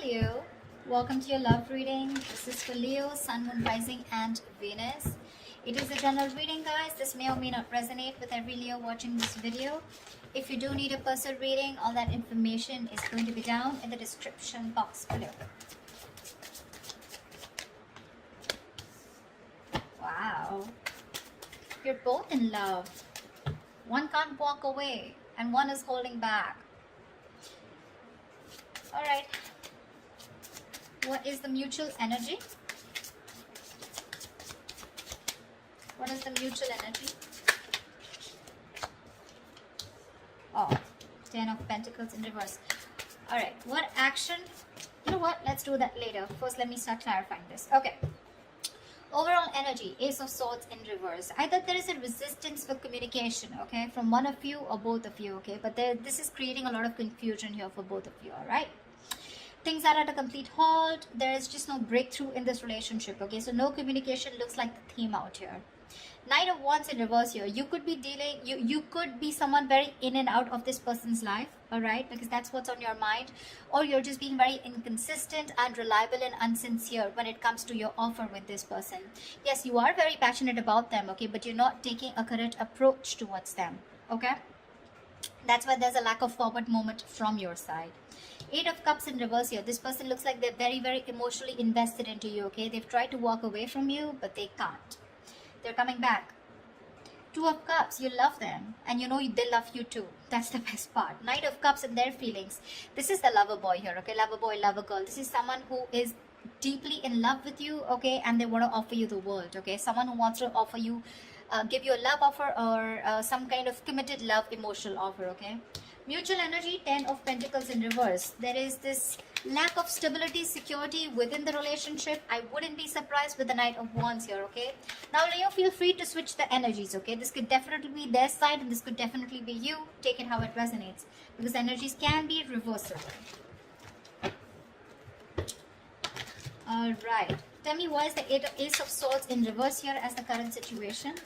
Leo, welcome to your love reading. This is for Leo, Sun, Moon, Rising and Venus. It is a general reading, guys. This may or may not resonate with every Leo watching this video. If you do need a personal reading, all that information is going to be down in the description box below. Wow. You're both in love. One can't walk away and one is holding back. Alright. What is the mutual energy? What is the mutual energy? Oh, 10 of Pentacles in reverse. Alright, what action? You know what? Let's do that later. First, let me start clarifying this. Okay. Overall energy, Ace of Swords in reverse. Either there is a resistance for communication, okay, from one of you or both of you, okay, but this is creating a lot of confusion here for both of you, all right? Things are at a complete halt. There is just no breakthrough in this relationship, okay? So no communication looks like the theme out here. Knight of Wands in reverse here. You could be dealing, you could be someone very in and out of this person's life, all right? Because that's what's on your mind. Or you're just being very inconsistent, unreliable and unsincere when it comes to your offer with this person. Yes, you are very passionate about them, okay? But you're not taking a correct approach towards them, okay? That's why there's a lack of forward movement from your side. 8 of Cups in reverse here. This person looks like they're very, very emotionally invested into you, okay? They've tried to walk away from you, but they can't. They're coming back. 2 of Cups, you love them. And you know they love you too. That's the best part. Knight of Cups and their feelings. This is the lover boy here, okay? Lover boy, lover girl. This is someone who is deeply in love with you, okay? And they want to offer you the world, okay? Someone who wants to offer you, give you a love offer or some kind of committed love emotional offer, okay? Mutual energy, 10 of Pentacles in reverse. There is this lack of stability, security within the relationship. I wouldn't be surprised with the Knight of Wands here, okay? Now, Leo, feel free to switch the energies, okay? This could definitely be their side and this could definitely be you. Take it how it resonates. Because energies can be reversible. Alright. Tell me, why is the Ace of Swords in reverse here as the current situation?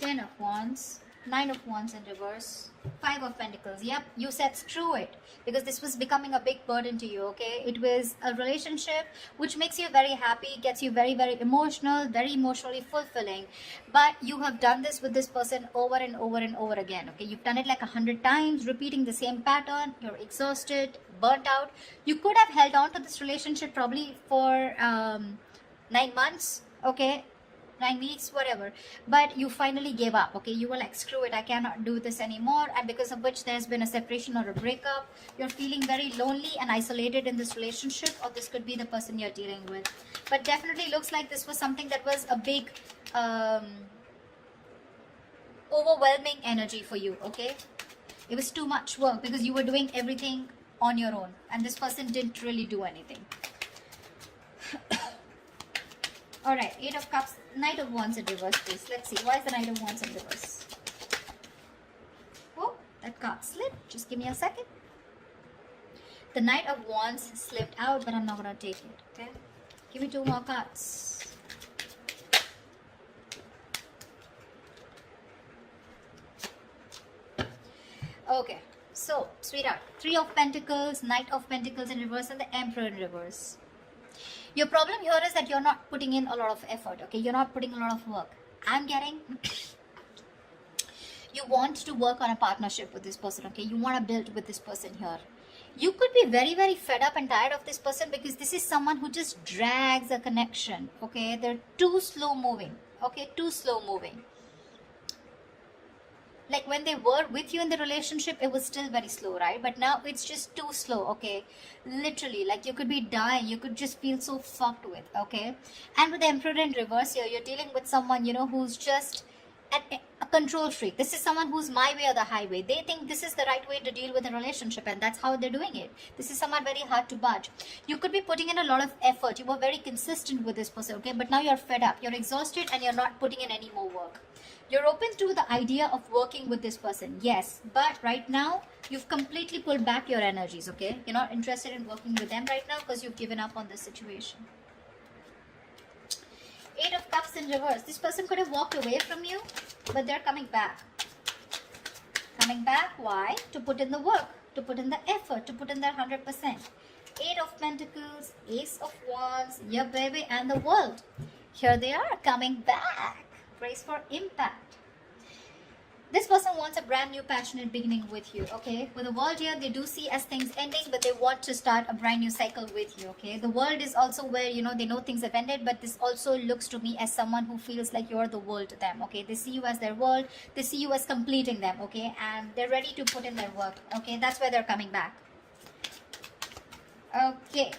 10 of Wands. 9 of Wands in reverse. 5 of Pentacles. Yep, you said screw it. Because this was becoming a big burden to you, okay? It was a relationship which makes you very happy, gets you very, very emotional, very emotionally fulfilling. But you have done this with this person over and over and over again, okay? You've done it like 100 times, repeating the same pattern. You're exhausted, burnt out. You could have held on to this relationship probably for 9 months, okay? 9 weeks, whatever, but you finally gave up, okay? You were like, screw it, I cannot do this anymore, and because of which there's been a separation or a breakup. You're feeling very lonely and isolated in this relationship, or this could be the person you're dealing with. But definitely looks like this was something that was a big overwhelming energy for you, okay? It was too much work because you were doing everything on your own and this person didn't really do anything. Alright, 8 of Cups, Knight of Wands in reverse, please. Let's see. Why is the Knight of Wands in reverse? Oh, that card slipped. Just give me a second. The Knight of Wands slipped out, but I'm not going to take it. Okay? Give me 2 more cards. Okay. So, sweetheart. 3 of Pentacles, Knight of Pentacles in reverse, and the Emperor in reverse. Your problem here is that you're not putting in a lot of effort, okay? You're not putting a lot of work. I'm getting... you want to work on a partnership with this person, okay? You want to build with this person here. You could be very, very fed up and tired of this person because this is someone who just drags a connection, okay? They're too slow moving, okay? Too slow moving. Like when they were with you in the relationship, it was still very slow, right? But now it's just too slow, okay? Literally, like you could be dying. You could just feel so fucked with, okay? And with the Emperor in reverse here, you're dealing with someone, you know, who's just a control freak. This is someone who's my way or the highway. They think this is the right way to deal with a relationship and that's how they're doing it. This is someone very hard to budge. You could be putting in a lot of effort. You were very consistent with this person, okay? But now you're fed up. You're exhausted and you're not putting in any more work. You're open to the idea of working with this person, yes, but right now you've completely pulled back your energies, okay? You're not interested in working with them right now because you've given up on this situation. 8 of Cups in reverse. This person could have walked away from you, but they're coming back. Coming back, why? To put in the work. to put in the effort, to put in their 100%. Eight of Pentacles, Ace of Wands, your baby, and the World. Here they are coming back. Brace for impact. This person wants a brand new passionate beginning with you, okay? With the World here, they do see as things ending, but they want to start a brand new cycle with you, okay? The World is also where, you know, they know things have ended, but this also looks to me as someone who feels like you're the world to them, okay? They see you as their world, they see you as completing them, okay? And they're ready to put in their work, okay? That's why they're coming back. Okay,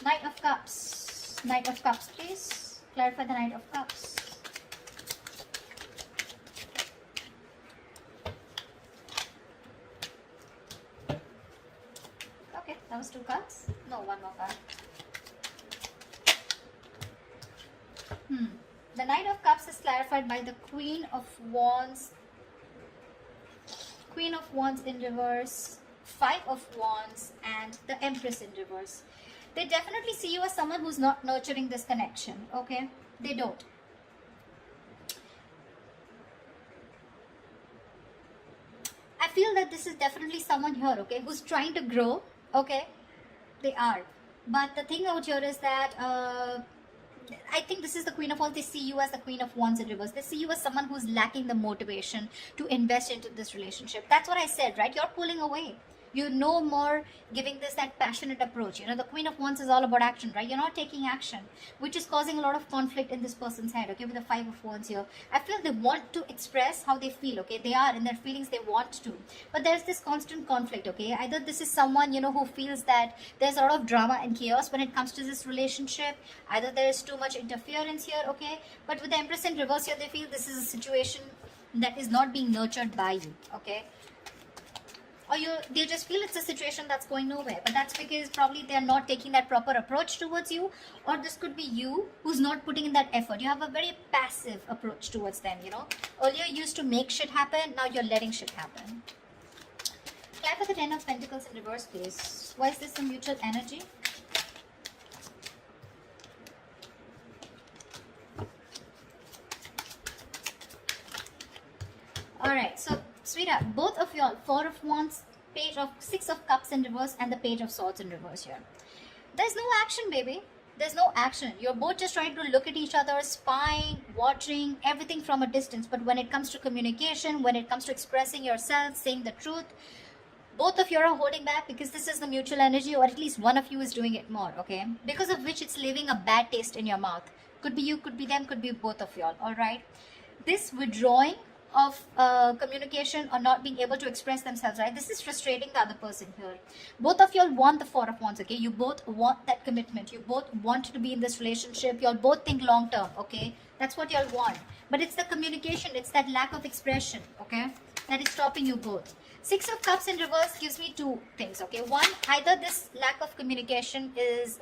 Knight of Cups. Knight of Cups, please. Clarify the Knight of Cups. Okay, that was 2 cards. No, 1 more card. The Knight of Cups is clarified by the Queen of Wands. Queen of Wands in reverse. 5 of Wands and the Empress in reverse. They definitely see you as someone who's not nurturing this connection, okay? They don't. I feel that this is definitely someone here, okay, who's trying to grow, okay? They are. But the thing out here is that I think this is the Queen of Wands. They see you as the Queen of Wands in reverse. They see you as someone who's lacking the motivation to invest into this relationship. That's what I said, right? You're pulling away. You're no more giving this that passionate approach. You know, the Queen of Wands is all about action, right? You're not taking action, which is causing a lot of conflict in this person's head, okay, with the 5 of Wands here. I feel they want to express how they feel, okay? They are in their feelings, they want to. But there's this constant conflict, okay? Either this is someone, you know, who feels that there's a lot of drama and chaos when it comes to this relationship. Either there's too much interference here, okay? But with the Empress in reverse here, they feel this is a situation that is not being nurtured by you, okay? Or they just feel it's a situation that's going nowhere. But that's because probably they're not taking that proper approach towards you. Or this could be you who's not putting in that effort. You have a very passive approach towards them, you know. Earlier you used to make shit happen. Now you're letting shit happen. Clarify the 10 of Pentacles in reverse, please. Why is this a mutual energy? Alright, so sweetheart, both of y'all, 4 of Wands, Page of 6 of Cups in reverse, and the Page of Swords in reverse here. There's no action, baby. There's no action. You're both just trying to look at each other, spying, watching, everything from a distance. But when it comes to communication, when it comes to expressing yourself, saying the truth, both of you are holding back because this is the mutual energy, or at least one of you is doing it more, okay? Because of which it's leaving a bad taste in your mouth. Could be you, could be them, could be both of y'all, alright? This withdrawing of communication or not being able to express themselves, right? This is frustrating the other person here. Both of y'all want the 4 of Wands, okay? You both want that commitment. You both want to be in this relationship. Y'all both think long term, okay? That's what y'all want. But it's the communication, it's that lack of expression, okay? That is stopping you both. 6 of Cups in reverse gives me 2 things, okay? One, either this lack of communication is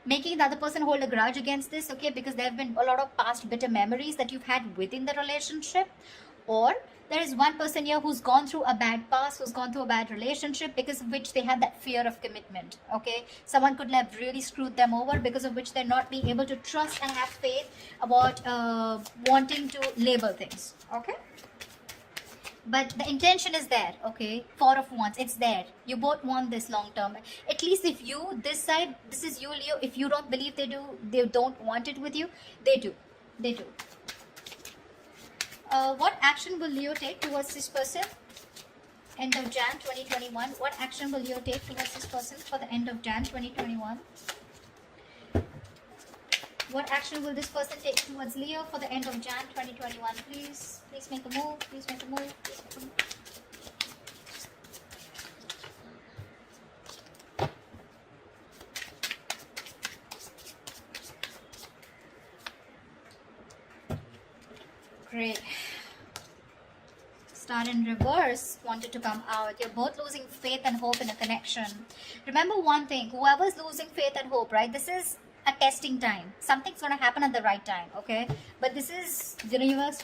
making the other person hold a grudge against this, okay, because there have been a lot of past bitter memories that you've had within the relationship, or there is one person here who's gone through a bad past, who's gone through a bad relationship, because of which they have that fear of commitment, okay? Someone could have really screwed them over, because of which they're not being able to trust and have faith about wanting to label things, okay? But the intention is there, okay? 4 of Wands, it's there. You both want this long term. At least if you, this side, this is you, Leo. If you don't believe they don't want it with you, they do. They do. What action will Leo take towards this person? End of Jan 2021. What action will Leo take towards this person for the end of Jan 2021? What action will this person take towards Leo for the end of Jan 2021? Please, please make a move. Please make a move. Please make a move. Great. Star in reverse wanted to come out. You're both losing faith and hope in a connection. Remember one thing, whoever's losing faith and hope, right? This is a testing time. Something's going to happen at the right time, okay? But this is the universe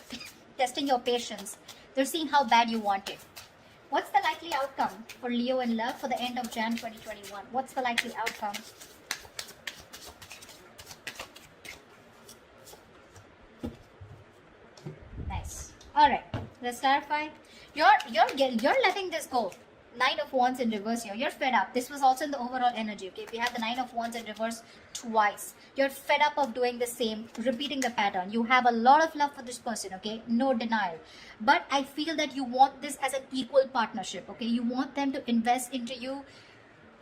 testing your patience. They're seeing how bad you want it. What's the likely outcome for Leo in love for the end of Jan 2021? What's the likely outcome? Nice. All right. Let's clarify. You're letting this go. Nine of Wands in reverse here. You're fed up. This was also in the overall energy, okay? If you have the Nine of Wands in reverse twice, you're fed up of doing the same, repeating the pattern. You have a lot of love for this person, okay? No denial. But I feel that you want this as an equal partnership, okay? You want them to invest into you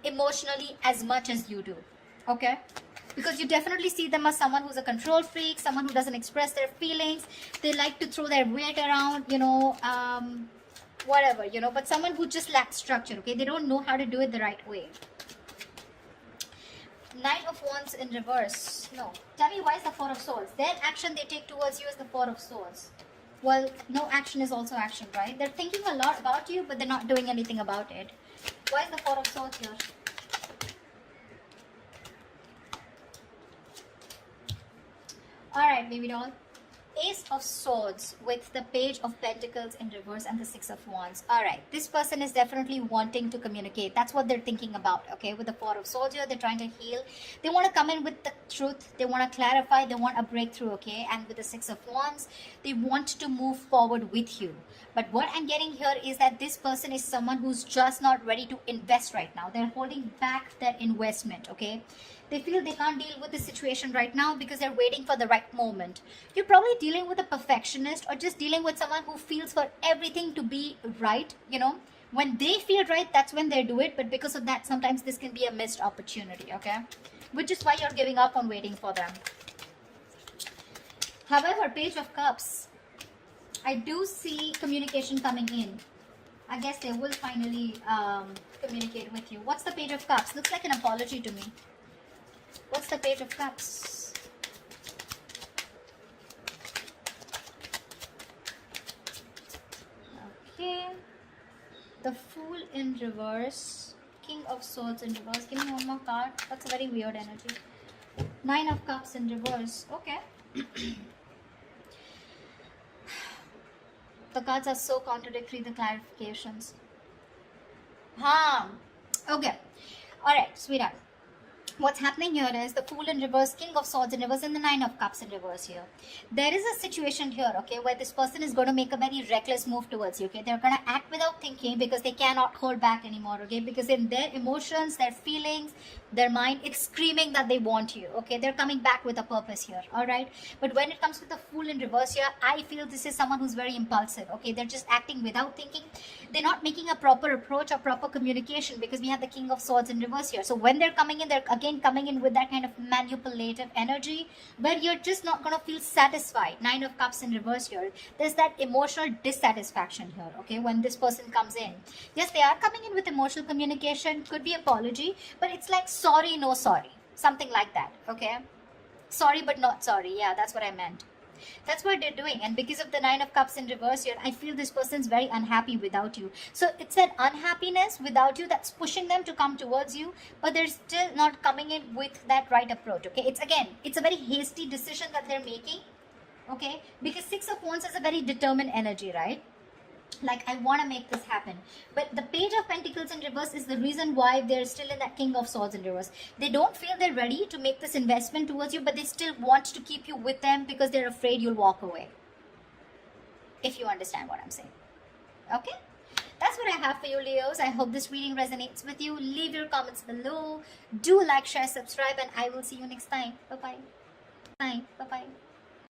emotionally as much as you do, okay? Because you definitely see them as someone who's a control freak, someone who doesn't express their feelings. They like to throw their weight around, you know, whatever, you know, but someone who just lacks structure, okay? They don't know how to do it the right way. Nine of Wands in reverse. No. Tell me, why is the Four of Swords? Their action they take towards you is the Four of Swords. Well, no action is also action, right? They're thinking a lot about you, but they're not doing anything about it. Why is the Four of Swords here? Alright, baby doll. Ace of Swords with the Page of Pentacles in reverse and the Six of Wands. Alright, this person is definitely wanting to communicate. That's what they're thinking about, okay? With the Four of Swords here, they're trying to heal. They want to come in with the truth. They want to clarify. They want a breakthrough, okay? And with the Six of Wands, they want to move forward with you. But what I'm getting here is that this person is someone who's just not ready to invest right now. They're holding back their investment, okay? They feel they can't deal with the situation right now because they're waiting for the right moment. You're probably dealing with a perfectionist or just dealing with someone who feels for everything to be right, you know. When they feel right, that's when they do it. But because of that, sometimes this can be a missed opportunity, okay? Which is why you're giving up on waiting for them. However, Page of Cups, I do see communication coming in. I guess they will finally communicate with you. What's the Page of Cups? Looks like an apology to me. What's the Page of Cups? Okay. The Fool in reverse. King of Swords in reverse. Give me one more card. That's a very weird energy. Nine of Cups in reverse. Okay. The cards are so contradictory, the clarifications. Okay. Alright, sweetheart. What's happening here is the Fool in reverse, King of Swords in reverse, and the Nine of Cups in reverse here. There is a situation here, okay, where this person is going to make a very reckless move towards you, okay. They're going to act without thinking because they cannot hold back anymore, okay. Because in their emotions, their feelings, their mind, it's screaming that they want you, okay. They're coming back with a purpose here, alright. But when it comes to the Fool in reverse here, I feel this is someone who's very impulsive, okay. They're just acting without thinking. They're not making a proper approach or proper communication because we have the King of Swords in reverse here. So when they're coming in, they're again coming in with that kind of manipulative energy where you're just not going to feel satisfied. Nine of Cups in reverse here. There's that emotional dissatisfaction here, okay, when this person comes in. Yes, they are coming in with emotional communication, could be apology, but it's like sorry, no sorry. Something like that, okay? Sorry, but not sorry. Yeah, that's what I meant. That's what they're doing, and because of the Nine of Cups in reverse here, I feel this person's very unhappy without you. So it's that unhappiness without you that's pushing them to come towards you, but they're still not coming in with that right approach, okay? It's a very hasty decision that they're making, okay? Because Six of Wands is a very determined energy, right? Like, I want to make this happen. But the Page of Pentacles in reverse is the reason why they're still in that King of Swords in reverse. They don't feel they're ready to make this investment towards you, but they still want to keep you with them because they're afraid you'll walk away. If you understand what I'm saying. Okay? That's what I have for you, Leos. I hope this reading resonates with you. Leave your comments below. Do like, share, subscribe, and I will see you next time. Bye-bye. Bye. Bye-bye.